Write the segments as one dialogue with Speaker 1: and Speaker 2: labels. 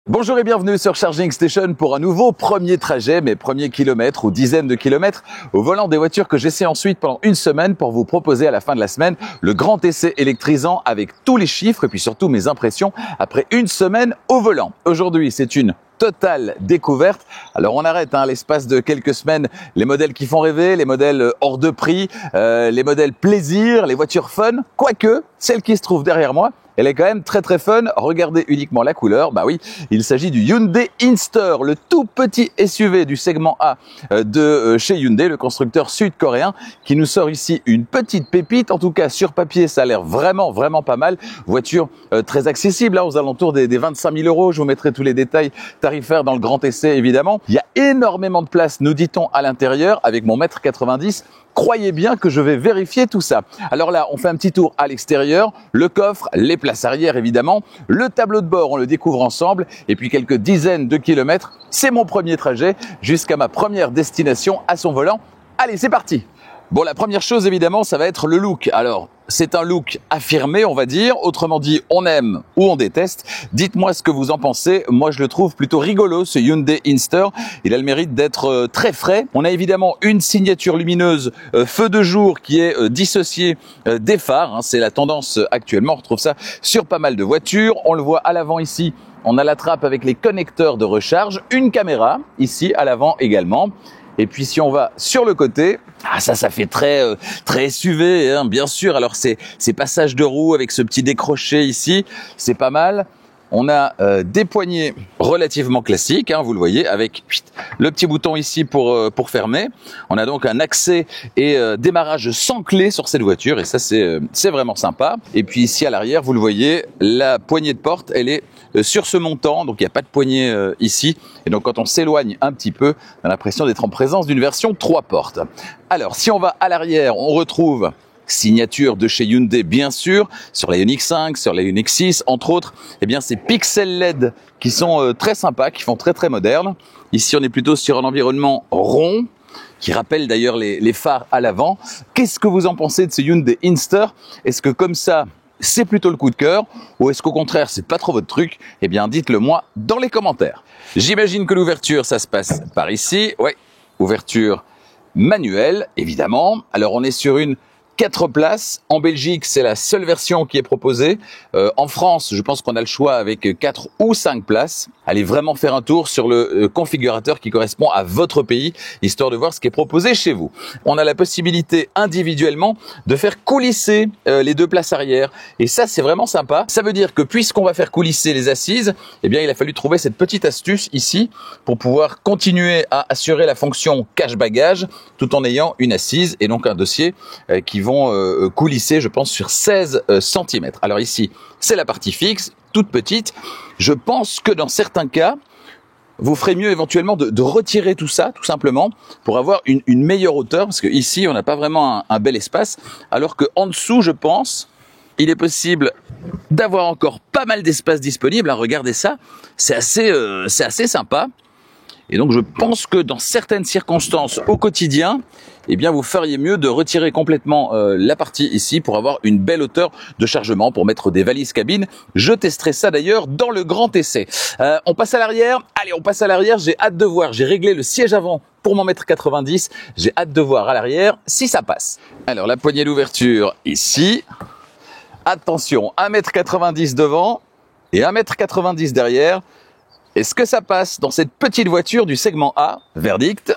Speaker 1: Bonjour et bienvenue sur Charging Station pour un nouveau premier trajet, mes premiers kilomètres ou dizaines de kilomètres au volant des voitures que j'essaie ensuite pendant une semaine pour vous proposer à la fin de la semaine le grand essai électrisant avec tous les chiffres et puis surtout mes impressions après une semaine au volant. Aujourd'hui, c'est une totale découverte. Alors on arrête l'espace de quelques semaines les modèles qui font rêver, les modèles hors de prix, les modèles plaisir, les voitures fun, quoique celle qui se trouve derrière moi, elle est quand même très fun. Regardez uniquement la couleur. Bah oui, il s'agit du Hyundai Inster, le tout petit SUV du segment A de chez Hyundai, le constructeur sud-coréen, qui nous sort ici une petite pépite. En tout cas, sur papier, ça a l'air vraiment pas mal. Voiture très accessible, aux alentours des 25 000 euros. Je vous mettrai tous les détails tarifaires dans le grand essai, évidemment. Il y a énormément de place, nous dit-on, à l'intérieur, avec mon 1m90 m. Croyez bien que je vais vérifier tout ça. Alors là, on fait un petit tour à l'extérieur, le coffre, les places arrière évidemment, le tableau de bord, on le découvre ensemble, et puis quelques dizaines de kilomètres. C'est mon premier trajet jusqu'à ma première destination à son volant. Allez, c'est parti! Bon, la première chose évidemment, ça va être le look. Alors, c'est un look affirmé, on va dire. Autrement dit, on aime ou on déteste. Dites-moi ce que vous en pensez. Moi, je le trouve plutôt rigolo, ce Hyundai Inster. Il a le mérite d'être très frais. On a évidemment une signature lumineuse feu de jour qui est dissociée des phares. C'est la tendance actuellement. On retrouve ça sur pas mal de voitures. On le voit à l'avant ici. On a la trappe avec les connecteurs de recharge. Une caméra ici à l'avant également. Et puis si on va sur le côté, ça fait très SUV, bien sûr. Alors ces passages de roues avec ce petit décroché ici, c'est pas mal. On a des poignées relativement classiques, vous le voyez, avec le petit bouton ici pour fermer. On a donc un accès et démarrage sans clé sur cette voiture, et ça c'est vraiment sympa. Et puis ici à l'arrière, vous le voyez, la poignée de porte, elle est sur ce montant, donc il n'y a pas de poignée ici. Et donc quand on s'éloigne un petit peu, on a l'impression d'être en présence d'une version 3 portes. Alors si on va à l'arrière, on retrouve signature de chez Hyundai, bien sûr, sur la Ioniq 5, sur la Ioniq 6, entre autres, ces pixels LED qui sont très sympas, qui font très modernes. Ici, on est plutôt sur un environnement rond, qui rappelle d'ailleurs les phares à l'avant. Qu'est-ce que vous en pensez de ce Hyundai Inster? Est-ce que comme ça, c'est plutôt le coup de cœur, ou est-ce qu'au contraire, c'est pas trop votre truc? Dites-le moi dans les commentaires. J'imagine que l'ouverture, ça se passe par ici. Ouais, ouverture manuelle, évidemment. Alors, on est sur une 4 places. En Belgique, c'est la seule version qui est proposée. En France, je pense qu'on a le choix avec 4 ou 5 places. Allez vraiment faire un tour sur le configurateur qui correspond à votre pays, histoire de voir ce qui est proposé chez vous. On a la possibilité individuellement de faire coulisser les 2 places arrière. Et ça, c'est vraiment sympa. Ça veut dire que puisqu'on va faire coulisser les assises, il a fallu trouver cette petite astuce ici pour pouvoir continuer à assurer la fonction cache-bagage tout en ayant une assise et donc un dossier qui vont coulisser, je pense, sur 16 cm. Alors ici, c'est la partie fixe, toute petite. Je pense que dans certains cas, vous ferez mieux éventuellement de retirer tout ça, tout simplement, pour avoir une meilleure hauteur, parce que ici, on n'a pas vraiment un bel espace, alors que en dessous, je pense, il est possible d'avoir encore pas mal d'espace disponible. Regardez ça, c'est assez sympa. Et donc, je pense que dans certaines circonstances au quotidien, vous feriez mieux de retirer complètement la partie ici pour avoir une belle hauteur de chargement, pour mettre des valises cabine. Je testerai ça d'ailleurs dans le grand essai. On passe à l'arrière. Allez, on passe à l'arrière. J'ai hâte de voir. J'ai réglé le siège avant pour mon 1m90. J'ai hâte de voir à l'arrière si ça passe. Alors, la poignée d'ouverture ici. Attention, 1m90 devant et 1m90 derrière. Est-ce que ça passe dans cette petite voiture du segment A? Verdict.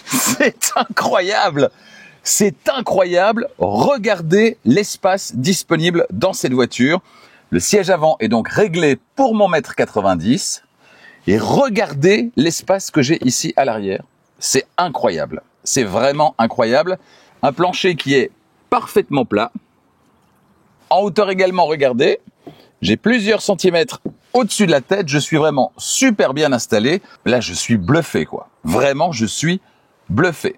Speaker 1: C'est incroyable! C'est incroyable! Regardez l'espace disponible dans cette voiture. Le siège avant est donc réglé pour mon 1m90. Et regardez l'espace que j'ai ici à l'arrière. C'est incroyable. C'est vraiment incroyable. Un plancher qui est parfaitement plat. En hauteur également, regardez, j'ai plusieurs centimètres au-dessus de la tête, je suis vraiment super bien installé. Là, je suis bluffé, quoi. Vraiment, je suis bluffé.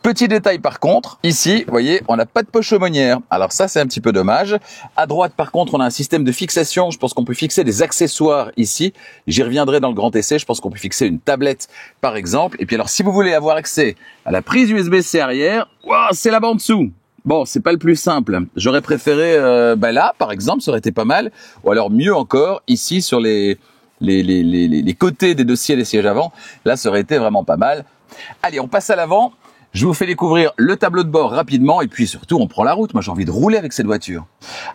Speaker 1: Petit détail par contre, ici, vous voyez, on n'a pas de poche aumônière. Alors ça, c'est un petit peu dommage. À droite, par contre, on a un système de fixation. Je pense qu'on peut fixer des accessoires ici. J'y reviendrai dans le grand essai. Je pense qu'on peut fixer une tablette, par exemple. Et puis alors, si vous voulez avoir accès à la prise USB-C arrière, wow, c'est là-bas en dessous. Bon, c'est pas le plus simple. J'aurais préféré, là, par exemple, ça aurait été pas mal. Ou alors mieux encore, ici sur les côtés des dossiers et les sièges avant. Là, ça aurait été vraiment pas mal. Allez, on passe à l'avant. Je vous fais découvrir le tableau de bord rapidement et puis surtout, on prend la route. Moi, j'ai envie de rouler avec cette voiture.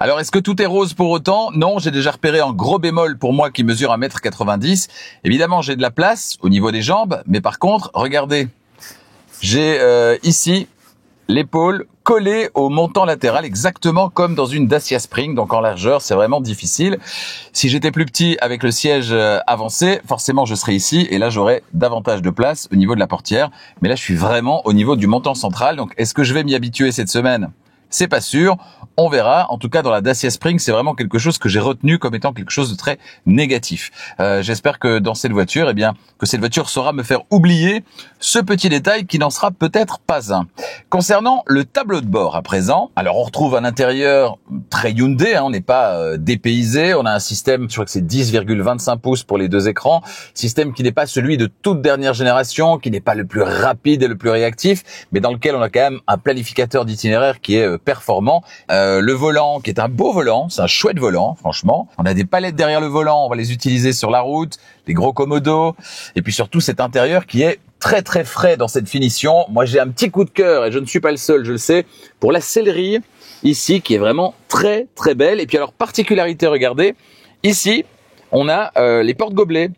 Speaker 1: Alors, est-ce que tout est rose pour autant? Non, j'ai déjà repéré un gros bémol pour moi qui mesure 1,90 m. Évidemment, j'ai de la place au niveau des jambes, mais par contre, regardez, j'ai ici l'épaule collée au montant latéral, exactement comme dans une Dacia Spring, donc en largeur, c'est vraiment difficile. Si j'étais plus petit avec le siège avancé, forcément je serais ici, et là j'aurais davantage de place au niveau de la portière, mais là je suis vraiment au niveau du montant central, donc est-ce que je vais m'y habituer cette semaine? C'est pas sûr, on verra. En tout cas, dans la Dacia Spring, c'est vraiment quelque chose que j'ai retenu comme étant quelque chose de très négatif. J'espère que dans cette voiture, que cette voiture saura me faire oublier ce petit détail qui n'en sera peut-être pas un. Concernant le tableau de bord à présent, alors on retrouve un intérieur très Hyundai, on n'est pas dépaysé, on a un système, je crois que c'est 10,25 pouces pour les deux écrans, système qui n'est pas celui de toute dernière génération, qui n'est pas le plus rapide et le plus réactif, mais dans lequel on a quand même un planificateur d'itinéraire qui est performant. Le volant qui est un beau volant, c'est un chouette volant, franchement. On a des palettes derrière le volant, on va les utiliser sur la route, les gros commodos, et puis surtout cet intérieur qui est très très frais dans cette finition. Moi j'ai un petit coup de cœur, et je ne suis pas le seul, je le sais, pour la sellerie ici qui est vraiment très très belle. Et puis alors particularité, regardez, ici on a les porte-gobelets,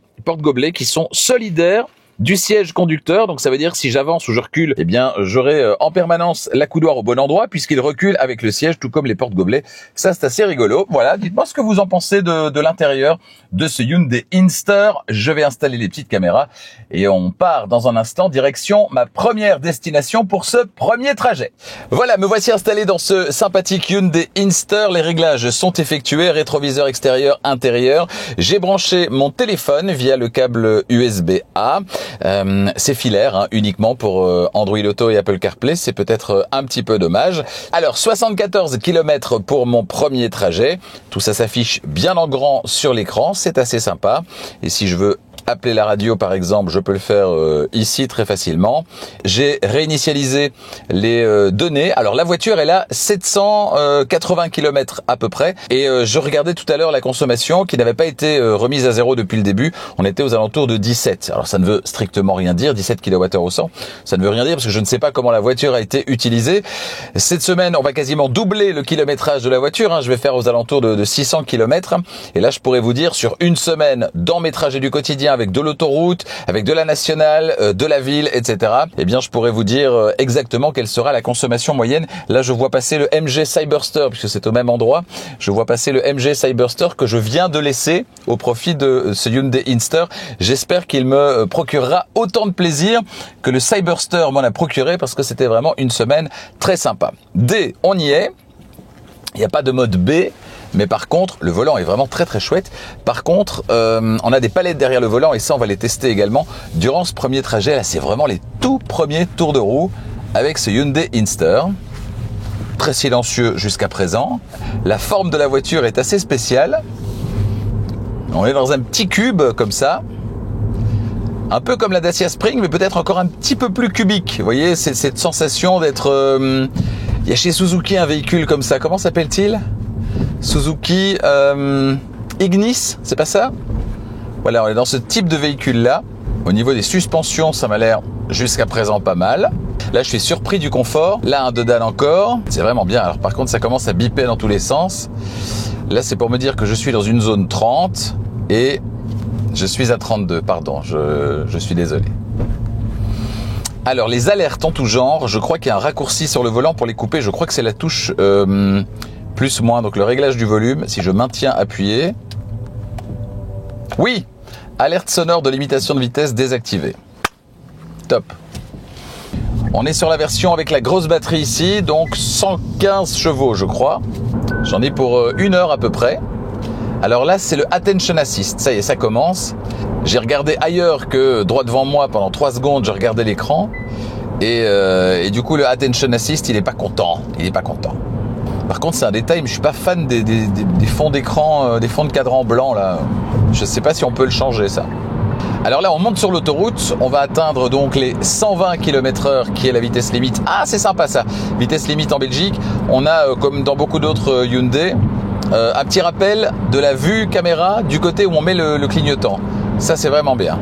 Speaker 1: qui sont solidaires du siège conducteur, donc ça veut dire que si j'avance ou je recule, j'aurai en permanence l'accoudoir au bon endroit puisqu'il recule avec le siège, tout comme les porte-gobelets. Ça, c'est assez rigolo. Voilà, dites-moi ce que vous en pensez de l'intérieur de ce Hyundai Inster. Je vais installer les petites caméras et on part dans un instant direction ma première destination pour ce premier trajet. Voilà, me voici installé dans ce sympathique Hyundai Inster. Les réglages sont effectués, rétroviseur extérieur, intérieur. J'ai branché mon téléphone via le câble USB-A. C'est filaire, uniquement pour Android Auto et Apple CarPlay, c'est peut-être un petit peu dommage. Alors 74 km pour mon premier trajet, tout ça s'affiche bien en grand sur l'écran, c'est assez sympa. Et si je veux appeler la radio par exemple, je peux le faire ici très facilement. J'ai réinitialisé les données. Alors la voiture elle a 780 km à peu près et je regardais tout à l'heure la consommation qui n'avait pas été remise à zéro depuis le début. On était aux alentours de 17. Alors ça ne veut strictement rien dire, 17 kWh au 100. Ça ne veut rien dire parce que je ne sais pas comment la voiture a été utilisée. Cette semaine, on va quasiment doubler le kilométrage de la voiture. Je vais faire aux alentours de 600 km. Et là, je pourrais vous dire sur une semaine, dans mes trajets du quotidien, avec de l'autoroute, avec de la nationale, de la ville, etc. Je pourrais vous dire exactement quelle sera la consommation moyenne. Là, je vois passer le MG Cyberster, puisque c'est au même endroit. Je vois passer le MG Cyberster que je viens de laisser au profit de ce Hyundai Inster. J'espère qu'il me procurera autant de plaisir que le Cyberster m'en a procuré, parce que c'était vraiment une semaine très sympa. D, on y est. Il n'y a pas de mode B. Mais par contre, le volant est vraiment très très chouette. Par contre, on a des palettes derrière le volant et ça, on va les tester également durant ce premier trajet. Là, c'est vraiment les tout premiers tours de roue avec ce Hyundai Inster. Très silencieux jusqu'à présent. La forme de la voiture est assez spéciale. On est dans un petit cube comme ça. Un peu comme la Dacia Spring, mais peut-être encore un petit peu plus cubique. Vous voyez, c'est cette sensation d'être... Il y a chez Suzuki un véhicule comme ça. Comment s'appelle-t-il ? Suzuki Ignis, c'est pas ça? Voilà, on est dans ce type de véhicule-là. Au niveau des suspensions, ça m'a l'air jusqu'à présent pas mal. Là, je suis surpris du confort. Là, un dedans encore. C'est vraiment bien. Alors par contre, ça commence à biper dans tous les sens. Là, c'est pour me dire que je suis dans une zone 30 et je suis à 32. Pardon, je suis désolé. Alors, les alertes en tout genre. Je crois qu'il y a un raccourci sur le volant pour les couper. Je crois que c'est la touche... plus moins, donc le réglage du volume, si je maintiens appuyé. Oui, alerte sonore de limitation de vitesse désactivée. Top. On est sur la version avec la grosse batterie ici, donc 115 chevaux je crois. J'en ai pour 1 heure à peu près. Alors là, c'est le Attention Assist, ça y est, ça commence. J'ai regardé ailleurs que droit devant moi pendant 3 secondes, je regardais l'écran. Et du coup, le Attention Assist, il est pas content. Par contre, c'est un détail, mais je suis pas fan des fonds d'écran, des fonds de cadran blancs là. Je sais pas si on peut le changer ça. Alors là, on monte sur l'autoroute, on va atteindre donc les 120 km/h qui est la vitesse limite. Ah, c'est sympa ça, vitesse limite en Belgique. On a, comme dans beaucoup d'autres Hyundai, un petit rappel de la vue caméra du côté où on met le clignotant. Ça, c'est vraiment bien.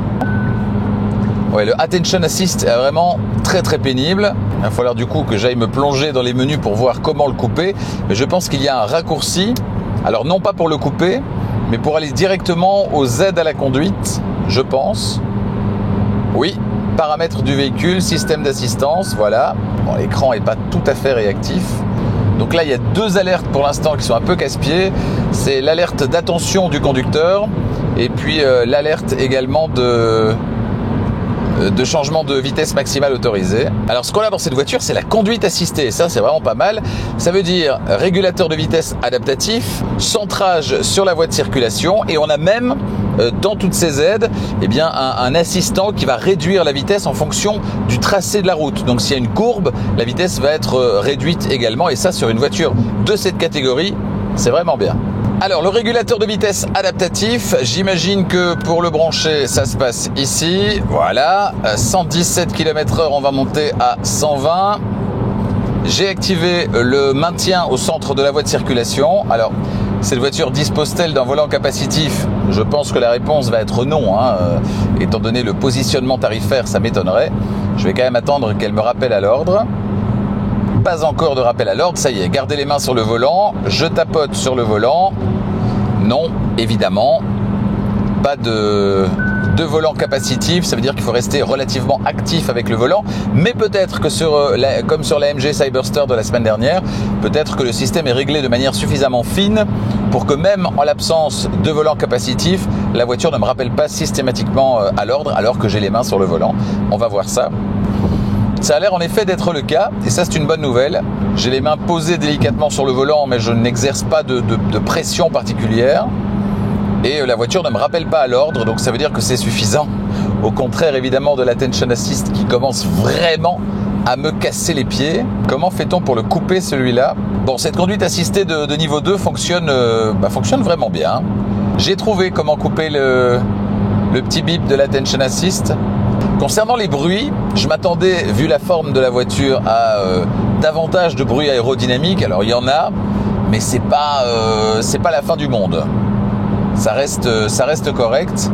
Speaker 1: Ouais, le Attention Assist est vraiment très très pénible. Il va falloir du coup que j'aille me plonger dans les menus pour voir comment le couper. Mais je pense qu'il y a un raccourci. Alors non pas pour le couper, mais pour aller directement aux aides à la conduite, je pense. Oui, paramètres du véhicule, système d'assistance, voilà. Bon, l'écran n'est pas tout à fait réactif. Donc là, il y a deux alertes pour l'instant qui sont un peu casse-pieds. C'est l'alerte d'attention du conducteur et puis l'alerte également de changement de vitesse maximale autorisée. Alors ce qu'on a dans cette voiture, c'est la conduite assistée. Ça, c'est vraiment pas mal. Ça veut dire régulateur de vitesse adaptatif, centrage sur la voie de circulation, et on a même dans toutes ces aides, eh bien, un assistant qui va réduire la vitesse en fonction du tracé de la route. Donc s'il y a une courbe, la vitesse va être réduite également, et ça sur une voiture de cette catégorie, c'est vraiment bien. Alors le régulateur de vitesse adaptatif, j'imagine que pour le brancher, ça se passe ici. Voilà, 117 km/h, on va monter à 120. J'ai activé le maintien au centre de la voie de circulation. Alors, cette voiture dispose-t-elle d'un volant capacitif? Je pense que la réponse va être non, étant donné le positionnement tarifaire, ça m'étonnerait. Je vais quand même attendre qu'elle me rappelle à l'ordre. Pas encore de rappel à l'ordre, ça y est, gardez les mains sur le volant, je tapote sur le volant. Non, évidemment, pas de volant capacitif, ça veut dire qu'il faut rester relativement actif avec le volant, mais peut-être que comme sur la MG Cyberster de la semaine dernière, peut-être que le système est réglé de manière suffisamment fine pour que même en l'absence de volant capacitif, la voiture ne me rappelle pas systématiquement à l'ordre alors que j'ai les mains sur le volant. On va voir ça. Ça a l'air en effet d'être le cas, et ça c'est une bonne nouvelle. J'ai les mains posées délicatement sur le volant, mais je n'exerce pas de pression particulière. Et la voiture ne me rappelle pas à l'ordre, donc ça veut dire que c'est suffisant. Au contraire évidemment de l'Attention Assist qui commence vraiment à me casser les pieds. Comment fait-on pour le couper celui-là? Bon, cette conduite assistée de niveau 2 fonctionne vraiment bien. J'ai trouvé comment couper le petit bip de l'Attention Assist. Concernant les bruits, je m'attendais, vu la forme de la voiture, à davantage de bruit aérodynamique. Alors il y en a, mais c'est pas la fin du monde. Ça reste correct.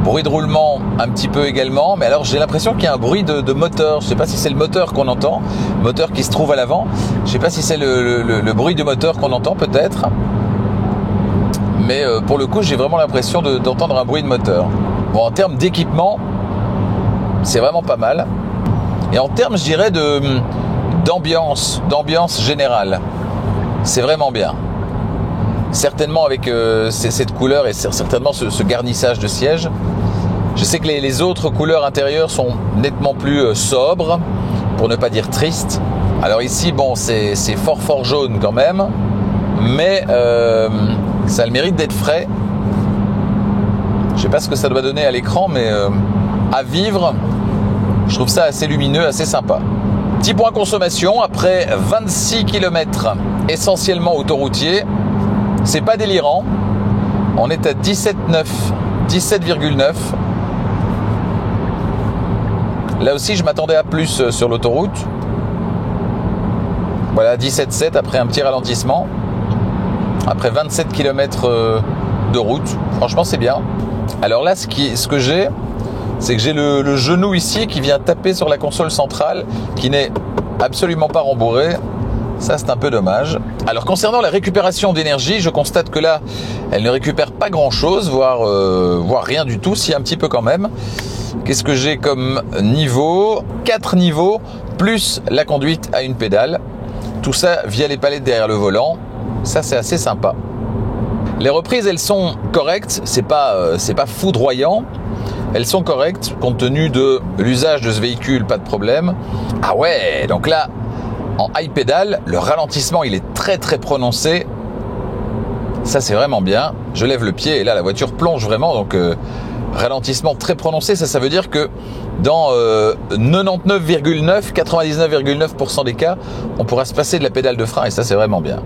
Speaker 1: Bruit de roulement un petit peu également, mais alors j'ai l'impression qu'il y a un bruit de moteur. Je sais pas si c'est le moteur qu'on entend, moteur qui se trouve à l'avant. Je sais pas si c'est le bruit de moteur qu'on entend peut-être. Mais pour le coup, j'ai vraiment l'impression d'entendre un bruit de moteur. Bon, en termes d'équipement, c'est vraiment pas mal. Et en termes, je dirais, d'ambiance générale, c'est vraiment bien. Certainement avec cette couleur et certainement ce garnissage de siège. Je sais que les autres couleurs intérieures sont nettement plus sobres, pour ne pas dire tristes. Alors ici, bon, c'est fort jaune quand même, mais ça a le mérite d'être frais. Je sais pas ce que ça doit donner à l'écran, mais à vivre, je trouve ça assez lumineux, assez sympa. Petit point consommation, après 26 km essentiellement autoroutier, c'est pas délirant. On est à 17,9. Là aussi, je m'attendais à plus sur l'autoroute. Voilà, 17,7 après un petit ralentissement. Après 27 km de route. Franchement, c'est bien. Alors là, ce que j'ai, c'est que j'ai le genou ici qui vient taper sur la console centrale, qui n'est absolument pas rembourré. Ça, c'est un peu dommage. Alors, concernant la récupération d'énergie, je constate que là, elle ne récupère pas grand-chose, voire rien du tout, si un petit peu quand même. Qu'est-ce que j'ai comme niveau? 4 niveaux, plus la conduite à une pédale. Tout ça via les palettes derrière le volant. Ça, c'est assez sympa. Les reprises, elles sont correctes. C'est pas foudroyant. Elles sont correctes, compte tenu de l'usage de ce véhicule, pas de problème. Ah ouais, donc là, en high pédale, le ralentissement il est très prononcé. Ça c'est vraiment bien. Je lève le pied et là la voiture plonge vraiment, donc ralentissement très prononcé. Ça veut dire que dans 99,9% des cas, on pourra se passer de la pédale de frein et ça c'est vraiment bien.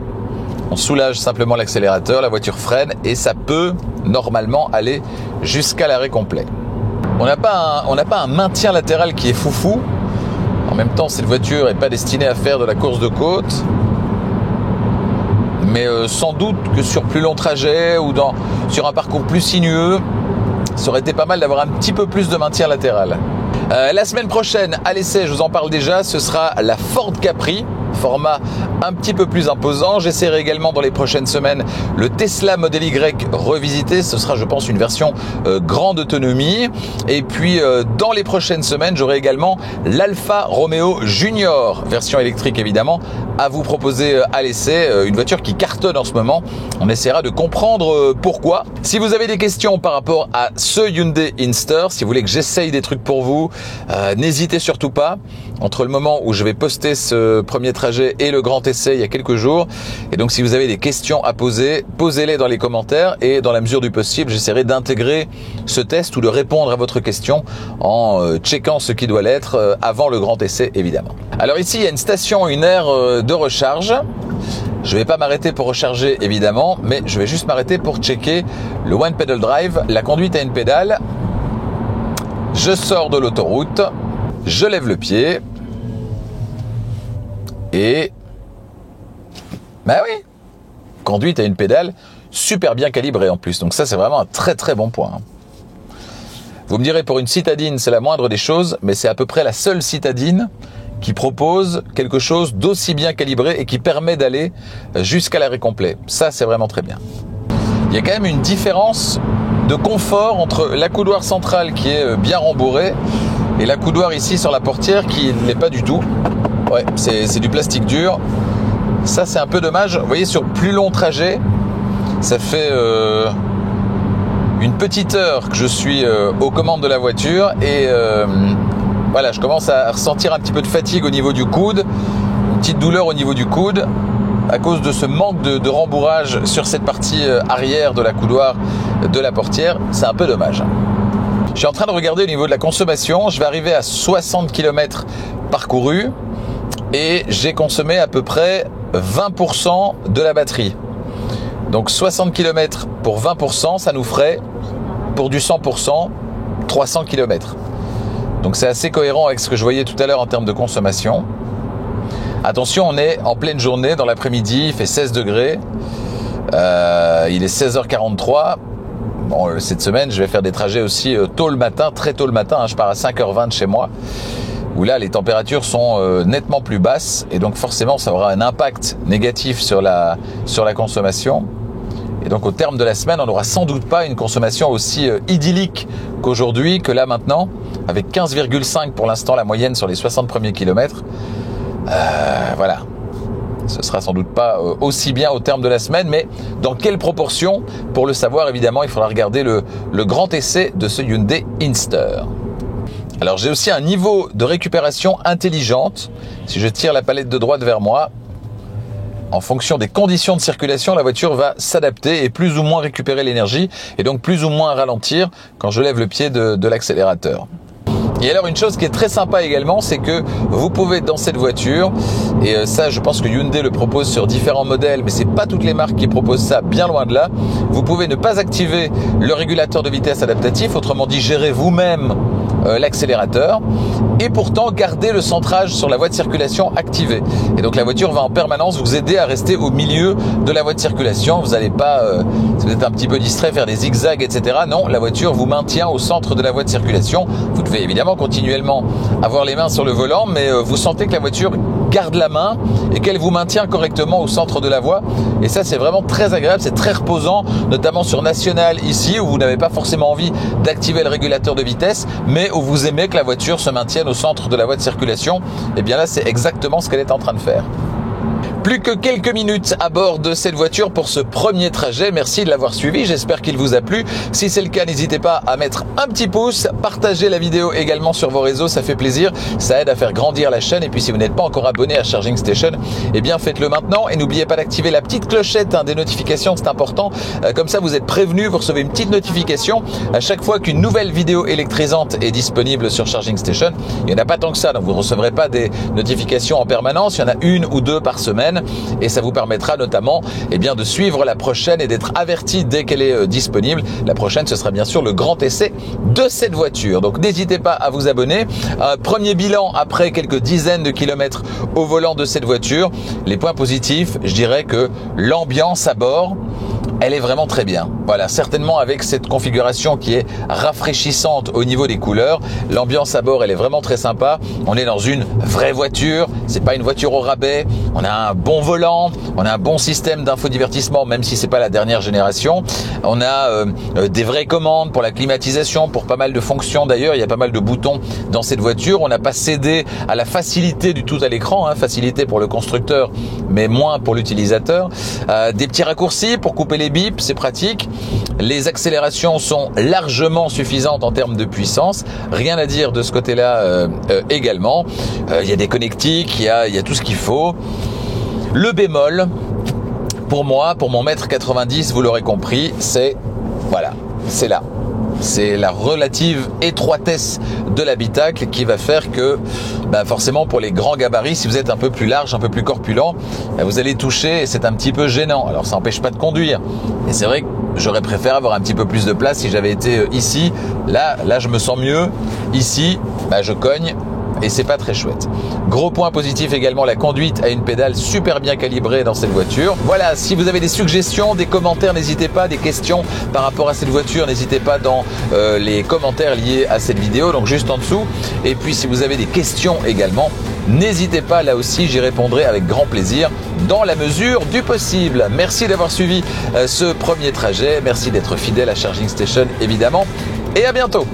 Speaker 1: On soulage simplement l'accélérateur, la voiture freine et ça peut normalement aller jusqu'à l'arrêt complet. On n'a pas un maintien latéral qui est foufou. En même temps, cette voiture n'est pas destinée à faire de la course de côte. Mais sans doute que sur plus long trajet ou sur un parcours plus sinueux, ça aurait été pas mal d'avoir un petit peu plus de maintien latéral. La semaine prochaine, à l'essai, je vous en parle déjà, ce sera la Ford Capri, format un petit peu plus imposant. J'essaierai également dans les prochaines semaines le Tesla Model Y revisité. Ce sera, je pense, une version grande autonomie. Et puis, dans les prochaines semaines, j'aurai également l'Alfa Romeo Junior, version électrique évidemment, à vous proposer à l'essai. Une voiture qui cartonne en ce moment. On essaiera de comprendre pourquoi. Si vous avez des questions par rapport à ce Hyundai Inster, si vous voulez que j'essaye des trucs pour vous, n'hésitez surtout pas. Entre le moment où je vais poster ce premier trajet et le grand essai il y a quelques jours. Et donc si vous avez des questions à poser, posez-les dans les commentaires et dans la mesure du possible, j'essaierai d'intégrer ce test ou de répondre à votre question en checkant ce qui doit l'être avant le grand essai évidemment. Alors ici il y a une station, une aire de recharge. Je ne vais pas m'arrêter pour recharger évidemment, mais je vais juste m'arrêter pour checker le One Pedal Drive, la conduite à une pédale. Je sors de l'autoroute, je lève le pied et... bah oui, conduite à une pédale super bien calibrée en plus. Donc ça c'est vraiment un très très bon point. Vous me direz pour une citadine c'est la moindre des choses, mais c'est à peu près la seule citadine qui propose quelque chose d'aussi bien calibré et qui permet d'aller jusqu'à l'arrêt complet. Ça c'est vraiment très bien. Il y a quand même une différence de confort entre la coudoir centrale qui est bien rembourrée et la coudoir ici sur la portière qui ne l'est pas du tout. Ouais, c'est du plastique dur. Ça c'est un peu dommage. Vous voyez, sur plus long trajet, ça fait une petite heure que je suis aux commandes de la voiture et voilà, je commence à ressentir un petit peu de fatigue au niveau du coude, une petite douleur au niveau du coude à cause de ce manque de rembourrage sur cette partie arrière de la coudoir de la portière. C'est un peu dommage. Je suis en train de regarder au niveau de la consommation. Je vais arriver à 60 km parcourus et j'ai consommé à peu près 20% de la batterie. Donc 60 km pour 20%, ça nous ferait pour du 100% 300 km. Donc c'est assez cohérent avec ce que je voyais tout à l'heure en termes de consommation. Attention, on est en pleine journée, dans l'après-midi, il fait 16 degrés. Il est 16h43. Bon, cette semaine, je vais faire des trajets aussi tôt le matin, très tôt le matin. Je pars à 5h20 de chez moi, où là, les températures sont nettement plus basses. Et donc forcément, ça aura un impact négatif sur la consommation. Et donc au terme de la semaine, on n'aura sans doute pas une consommation aussi idyllique qu'aujourd'hui, que là maintenant, avec 15,5 pour l'instant la moyenne sur les 60 premiers kilomètres. Voilà, ce sera sans doute pas aussi bien au terme de la semaine, mais dans quelle proportion? Pour le savoir, évidemment, il faudra regarder le grand essai de ce Hyundai Inster. Alors j'ai aussi un niveau de récupération intelligente. Si je tire la palette de droite vers moi, en fonction des conditions de circulation, la voiture va s'adapter et plus ou moins récupérer l'énergie et donc plus ou moins ralentir quand je lève le pied de l'accélérateur. Et alors une chose qui est très sympa également, c'est que vous pouvez dans cette voiture, et ça je pense que Hyundai le propose sur différents modèles, mais c'est pas toutes les marques qui proposent ça, bien loin de là, vous pouvez ne pas activer le régulateur de vitesse adaptatif, autrement dit gérer vous-même l'accélérateur, et pourtant garder le centrage sur la voie de circulation activé. Et donc la voiture va en permanence vous aider à rester au milieu de la voie de circulation. Vous n'allez pas, si vous êtes un petit peu distrait, faire des zigzags, etc. Non, la voiture vous maintient au centre de la voie de circulation. Vous devez évidemment continuellement avoir les mains sur le volant, mais vous sentez que la voiture garde la main et qu'elle vous maintient correctement au centre de la voie. Et ça, c'est vraiment très agréable, c'est très reposant, notamment sur National ici, où vous n'avez pas forcément envie d'activer le régulateur de vitesse, mais où vous aimez que la voiture se maintienne au centre de la voie de circulation. Et bien là, c'est exactement ce qu'elle est en train de faire. Plus que quelques minutes à bord de cette voiture pour ce premier trajet. Merci de l'avoir suivi, j'espère qu'il vous a plu. Si c'est le cas, n'hésitez pas à mettre un petit pouce, partagez la vidéo également sur vos réseaux, ça fait plaisir, ça aide à faire grandir la chaîne. Et puis si vous n'êtes pas encore abonné à Charging Station, eh bien faites-le maintenant. Et n'oubliez pas d'activer la petite clochette des notifications, c'est important. Comme ça, vous êtes prévenus, vous recevez une petite notification à chaque fois qu'une nouvelle vidéo électrisante est disponible sur Charging Station. Il n'y en a pas tant que ça, donc vous ne recevrez pas des notifications en permanence, il y en a une ou deux par semaine. prochaine et ça vous permettra notamment de suivre la prochaine et d'être averti dès qu'elle est disponible. La prochaine, ce sera bien sûr le grand essai de cette voiture. Donc n'hésitez pas à vous abonner. Premier bilan après quelques dizaines de kilomètres au volant de cette voiture. Les points positifs, je dirais que l'ambiance à bord, elle est vraiment très bien. Voilà, certainement avec cette configuration qui est rafraîchissante au niveau des couleurs. L'ambiance à bord, elle est vraiment très sympa. On est dans une vraie voiture. C'est pas une voiture au rabais. On a un bon volant. On a un bon système d'infodivertissement, même si c'est pas la dernière génération. On a des vraies commandes pour la climatisation, pour pas mal de fonctions. D'ailleurs, il y a pas mal de boutons dans cette voiture. On n'a pas cédé à la facilité du tout à l'écran, facilité pour le constructeur, mais moins pour l'utilisateur. Des petits raccourcis pour couper les bips, c'est pratique. Les accélérations sont largement suffisantes en termes de puissance. Rien à dire de ce côté-là également. Il y a des connectiques, il y a tout ce qu'il faut. Le bémol, pour moi, pour mon mètre 90, vous l'aurez compris, c'est là. C'est la relative étroitesse de l'habitacle qui va faire que forcément pour les grands gabarits, si vous êtes un peu plus large, un peu plus corpulent, vous allez toucher et c'est un petit peu gênant. Alors ça n'empêche pas de conduire. Et c'est vrai que j'aurais préféré avoir un petit peu plus de place si j'avais été ici. Là je me sens mieux. Ici, je cogne. Et c'est pas très chouette. Gros point positif également, la conduite à une pédale super bien calibrée dans cette voiture. Voilà, si vous avez des suggestions, des commentaires, n'hésitez pas, des questions par rapport à cette voiture, n'hésitez pas dans les commentaires liés à cette vidéo, donc juste en dessous. Et puis si vous avez des questions également, n'hésitez pas, là aussi j'y répondrai avec grand plaisir dans la mesure du possible. Merci d'avoir suivi ce premier trajet, merci d'être fidèle à Charging Station évidemment, et à bientôt.